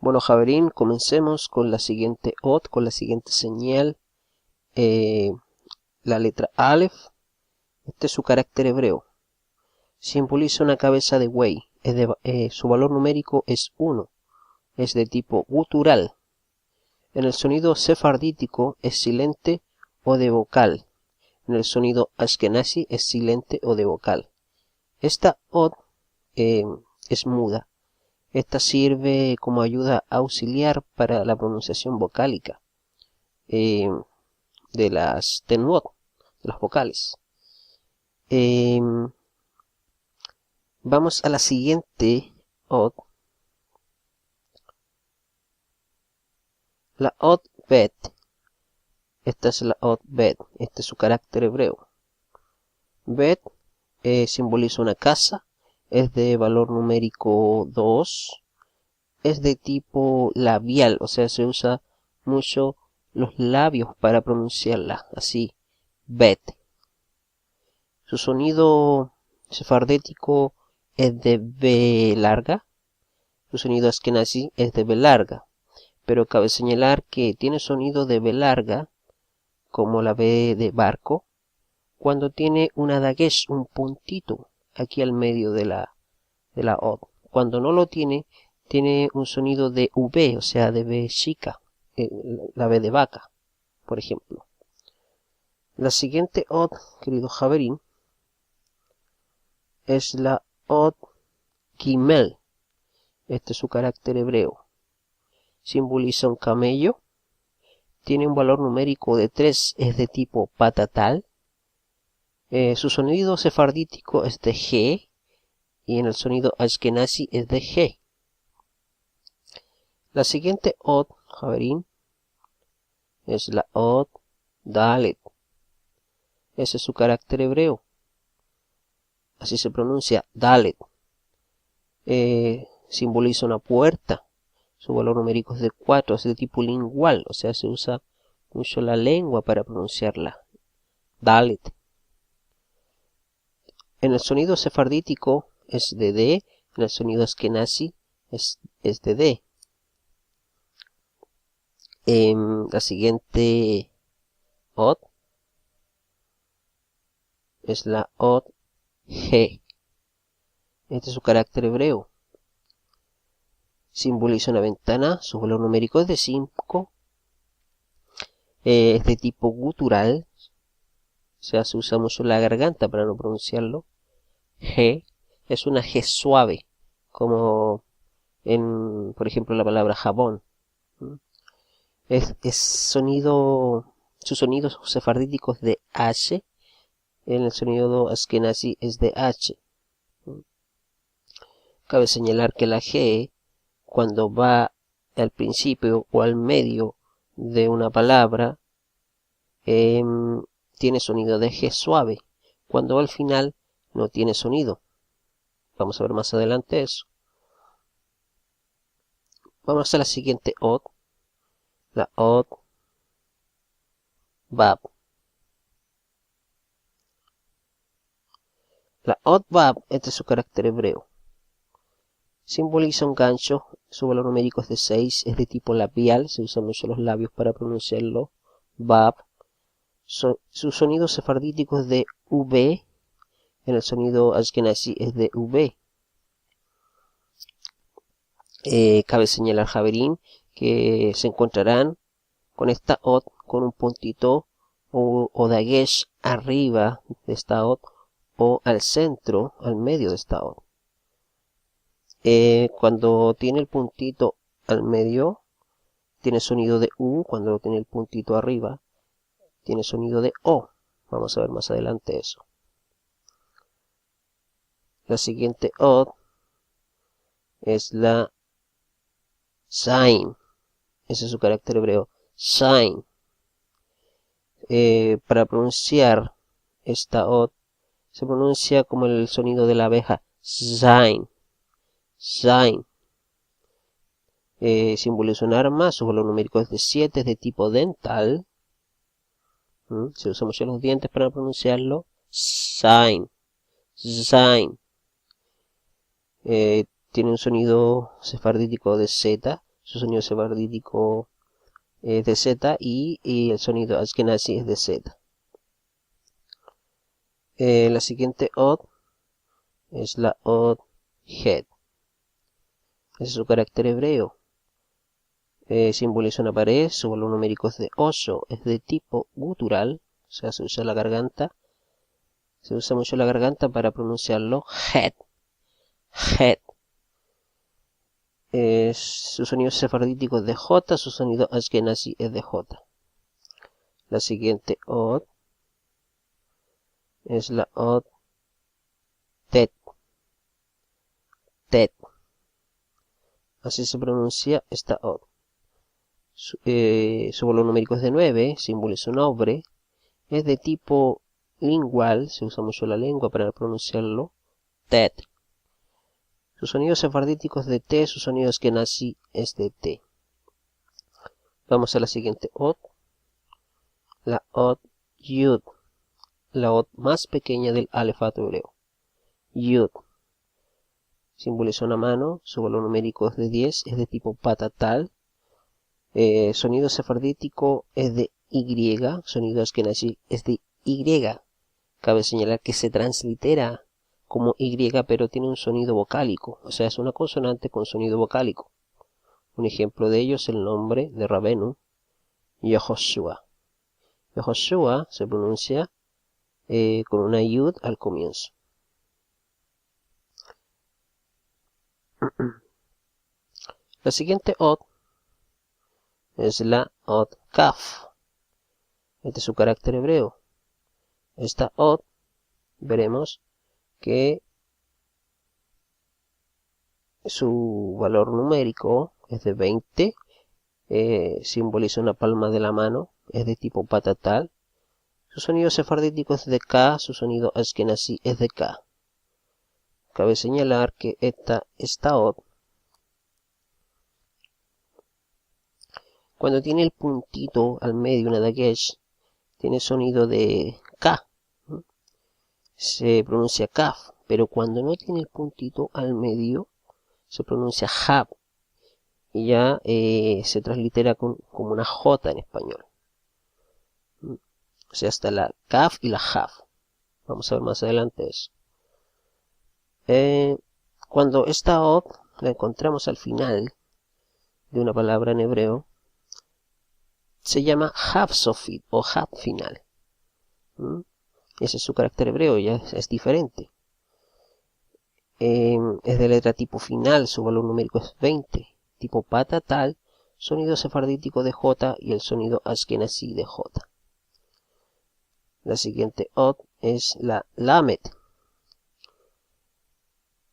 Bueno, Javerín, comencemos con la siguiente OT, con la siguiente señal. La letra Aleph, este es su carácter hebreo. Simboliza una cabeza de buey. Su valor numérico es 1. Es de tipo gutural. En el sonido sefardítico es silente o de vocal. En el sonido ashkenazi es silente o de vocal. Esta OT es muda. Esta sirve como ayuda auxiliar para la pronunciación vocálica de las tenuot, de las vocales. Vamos a la siguiente OT. La OT bet. Esta es la OT bet. Este es su carácter hebreo. Bet simboliza una casa. Es de valor numérico 2. Es de tipo labial, o sea, se usa mucho los labios para pronunciarla, así, bet. Su sonido sefardético es de B larga, su sonido ashkenazi es de B larga, pero cabe señalar que tiene sonido de B larga, como la B de barco, cuando tiene una dagesh, un puntito, aquí al medio de la O. Cuando no lo tiene un sonido de V, o sea, de B chica, la B de vaca, por ejemplo. La siguiente OT, querido Javerín, es la OT Gimel. Este es su carácter hebreo. Simboliza un camello. Tiene un valor numérico de 3, es de tipo patatal. Su sonido sefardítico es de G y en el sonido ashkenazi es de G. La siguiente OT, Javerín, es la OT Dalet. Ese es su carácter hebreo. Así se pronuncia, Dalet. Simboliza una puerta. Su valor numérico es de 4, es de tipo lingual, o sea, se usa mucho la lengua para pronunciarla. Dalet. En el sonido sefardítico es de D, en el sonido ashkenazi es de D. La siguiente OT es la OT G. Este es su carácter hebreo. Simboliza una ventana, su valor numérico es de 5. Es de tipo gutural, o sea, se usa mucho la garganta para no pronunciarlo. G es una G suave, como en, por ejemplo, la palabra jabón. Su sonido sefardítico es de H, en el sonido ashkenazi es de H. Cabe señalar que la G, cuando va al principio o al medio de una palabra, tiene sonido de G suave. Cuando va al final, no tiene sonido. Vamos a ver más adelante eso. Vamos a la siguiente OT. La OT Bab. La OT Bab, este es su carácter hebreo. Simboliza un gancho, su valor numérico es de 6, es de tipo labial, se usan mucho los labios para pronunciarlo. Bab. Su sonido sefardítico es de V, en el sonido ashkenazi es de V. Cabe señalar, Javerín, que se encontrarán con esta OT con un puntito o dagesh arriba de esta OT o al centro, al medio de esta OT. Cuando tiene el puntito al medio, tiene sonido de U. Cuando tiene el puntito arriba, tiene sonido de O. Vamos a ver más adelante eso. La siguiente OT es la Zain. Ese es su carácter hebreo. Zain. Para pronunciar esta OT se pronuncia como el sonido de la abeja. Zain. Zain. Simboliza un arma, su valor numérico es de 7, es de tipo dental. Se usan mucho los dientes para pronunciarlo. Zain. Zain. Tiene un sonido sefardítico de Z. su sonido sefardítico es de Z y el sonido ashkenazi es de Z. La siguiente od es la od het. Ese es su carácter hebreo. Simboliza una pared, su valor numérico es de 8, es de tipo gutural, o sea, se usa la garganta. Se usa mucho la garganta para pronunciarlo. Het. Het. Su sonido sefardítico es de J, su sonido ashkenazi es de J. La siguiente od es la od tet. Tet. Así se pronuncia esta od. Su valor numérico es de 9, simboliza un obre. Es de tipo lingual, se usa mucho la lengua para pronunciarlo. Tet. Su sonido sefardítico es de T, su sonido ashkenazi es de T. Vamos a la siguiente od. La od yud. La od más pequeña del alefato hebreo. Yud. Simboliza una mano, su valor numérico es de 10, es de tipo patatal. Sonido sefardítico es de Y, sonido ashkenazi es de Y. Cabe señalar que se translitera como Y, pero tiene un sonido vocálico, o sea, es una consonante con sonido vocálico. Un ejemplo de ello es el nombre de Rabenu, Yehoshua. Yehoshua se pronuncia con una yud al comienzo. La siguiente od es la od kaf. Este es su carácter hebreo. Esta od, veremos que su valor numérico es de 20, simboliza una palma de la mano, es de tipo patatal. Su sonido sefardítico es de K, su sonido ashkenazi es de K. Cabe señalar que esta od, cuando tiene el puntito al medio, una dagesh, tiene sonido de K. Se pronuncia kaf, pero cuando no tiene el puntito al medio, se pronuncia hab. Y ya se translitera como una J en español. O sea, hasta la kaf y la haf. Vamos a ver más adelante eso. Cuando esta od la encontramos al final de una palabra en hebreo, se llama haf sofit o haf final. Ese es su carácter hebreo, ya es diferente. Es de letra tipo final, su valor numérico es 20. Tipo patatal, sonido sefardítico de J y el sonido ashkenazi de J. La siguiente od es la lamet.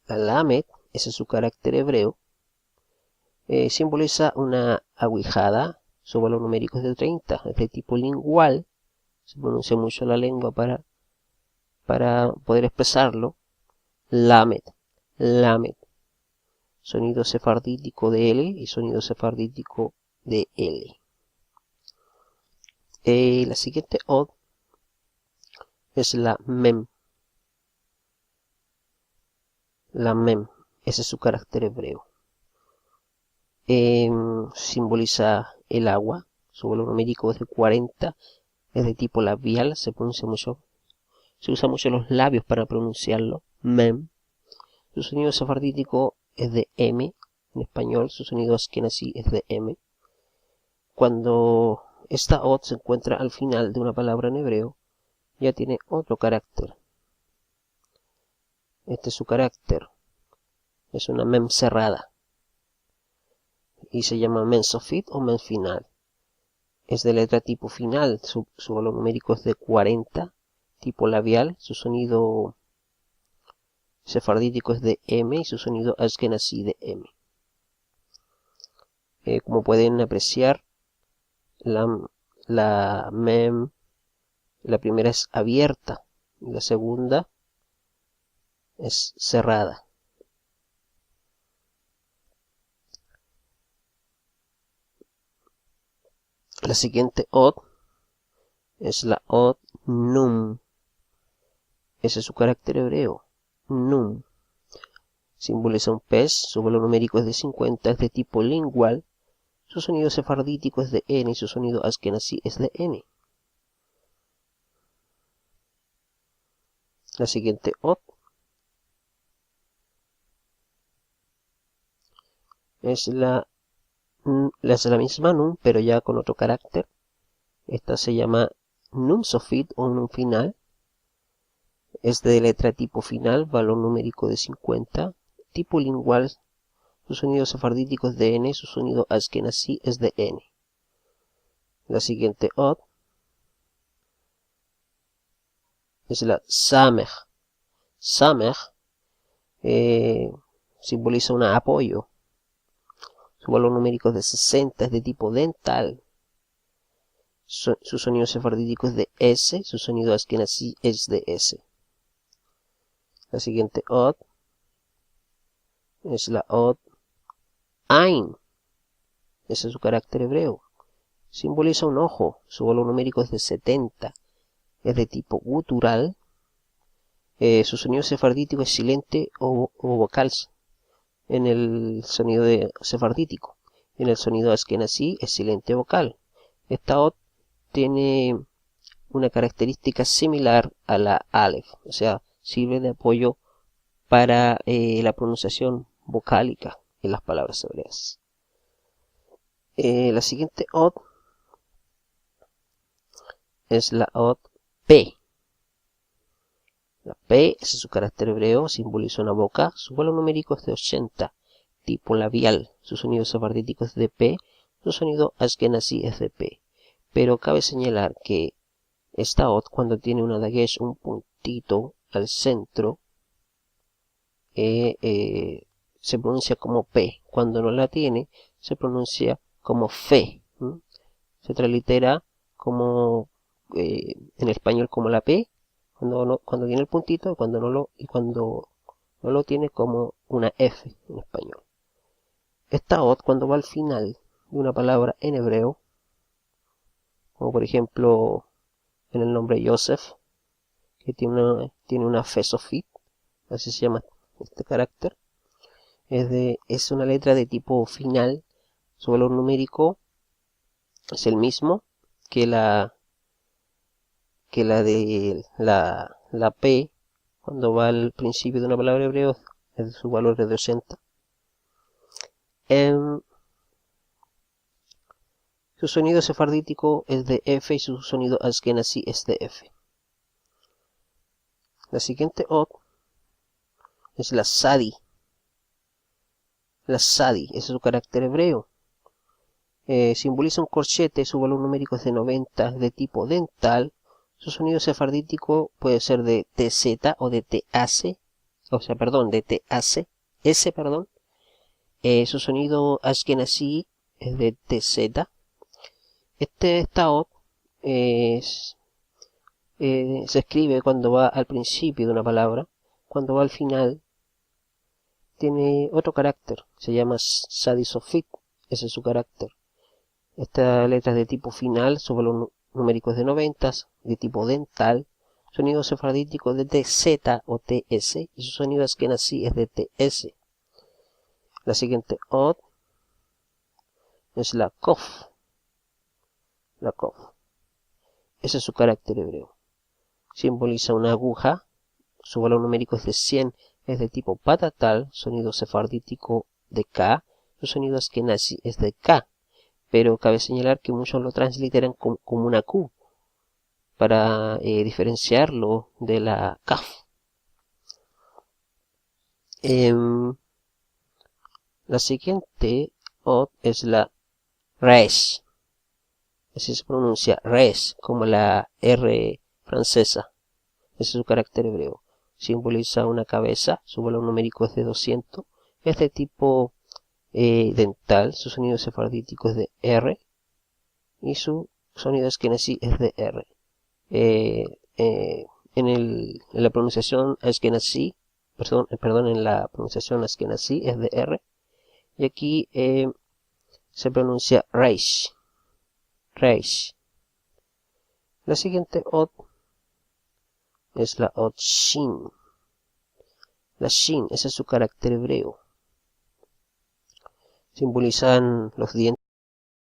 La lamet, ese es su carácter hebreo, simboliza una aguijada, su valor numérico es de 30, es de tipo lingual, se pronuncia mucho la lengua para poder expresarlo. Lamet, lamet, sonido sefardítico de L y sonido sefardítico de L. La siguiente od es la mem. La mem, ese es su carácter hebreo. Simboliza el agua, su valor numérico es de 40, es de tipo labial, se usa mucho los labios para pronunciarlo. Mem. Su sonido sefardítico es de M, en español, su sonido ashkenazi es de M. Cuando esta od se encuentra al final de una palabra en hebreo, ya tiene otro carácter. Este es su carácter. Es una mem cerrada. Y se llama mem sofit o mem final. Es de letra tipo final. Su valor numérico es de 40. Tipo labial. Su sonido sefardítico es de M y su sonido ashkenazi de M. Como pueden apreciar, la mem, la primera es abierta y la segunda es cerrada. La siguiente od es la od num. Ese es su carácter hebreo. Num. Simboliza un pez, su valor numérico es de 50, es de tipo lingual, Su sonido sefardítico es de N y su sonido askenazí es de N. La siguiente ot es la misma nun, pero ya con otro carácter. Esta se llama nun sofit o nun final. Es de letra tipo final, valor numérico de 50. Tipo lingual, su sonido sefardítico es de N, su sonido askenazí es de N. La siguiente ot es la samech. Samech simboliza un apoyo. Su valor numérico es de 60, es de tipo dental. Su sonido sefardítico es de S, su sonido askenazí es de S. La siguiente ot es la ot Ain. Ese es su carácter hebreo. Simboliza un ojo. Su valor numérico es de 70. Es de tipo gutural. Su sonido sefardítico es silente o vocal en el sonido sefardítico. En el sonido askenazí es silente vocal. Esta ot tiene una característica similar a la alef, o sea, sirve de apoyo para la pronunciación vocálica en las palabras hebreas. La siguiente ot es la ot P. La P es su carácter hebreo, simboliza una boca, su valor numérico es de 80, tipo labial, su sonido sefardítico es de P, su sonido askenazí es de P. Pero cabe señalar que esta ot, cuando tiene una dagesh, un puntito al centro, se pronuncia como P. Cuando no la tiene, se pronuncia como Fe. Se tralitera como en español como la P, cuando tiene el puntito, y cuando no lo tiene como una F en español. Esta ot, cuando va al final de una palabra en hebreo, como por ejemplo en el nombre Yosef, que tiene una fe sofit, así se llama este carácter, es una letra de tipo final. Su valor numérico es el mismo que la de la P, cuando va al principio de una palabra hebreo, su valor es de 80. Su sonido sefardítico es de F y su sonido askenazí es de F. La siguiente ot es la sadi. La sadi, ese es su carácter hebreo. Simboliza un corchete, su valor numérico es de 90, de tipo dental. Su sonido sefardítico puede ser de TZ o de TAC, de TAC, S, perdón. Su sonido askenazí es de TZ. Esta ot se escribe cuando va al principio de una palabra. Cuando va al final, tiene otro carácter, se llama sadisofit, ese es su carácter. Esta letra es de tipo final, su valor numérico es de 90, de tipo dental, sonido sefardítico de TZ o TS, y su sonido askenazí es de TS. La siguiente ot es la kof. La kof. Ese es su carácter hebreo. Simboliza una aguja, su valor numérico es de 100, es de tipo patatal, sonido sefardítico de K, su sonido askenazí es de K. Pero cabe señalar que muchos lo transliteran como una Q para diferenciarlo de la Kaf. La siguiente ot es la res. Así se pronuncia res, como la R francesa. Ese es su carácter hebreo. Simboliza una cabeza, su valor numérico es de 200. Es de tipo dental, su sonido sefardítico es de R y su sonido askenazí es de R. En la pronunciación askenazí, en la pronunciación askenazí es de R, y aquí se pronuncia reish. La siguiente ot es la ot shin. La shin, ese es su carácter hebreo. Simbolizan los dientes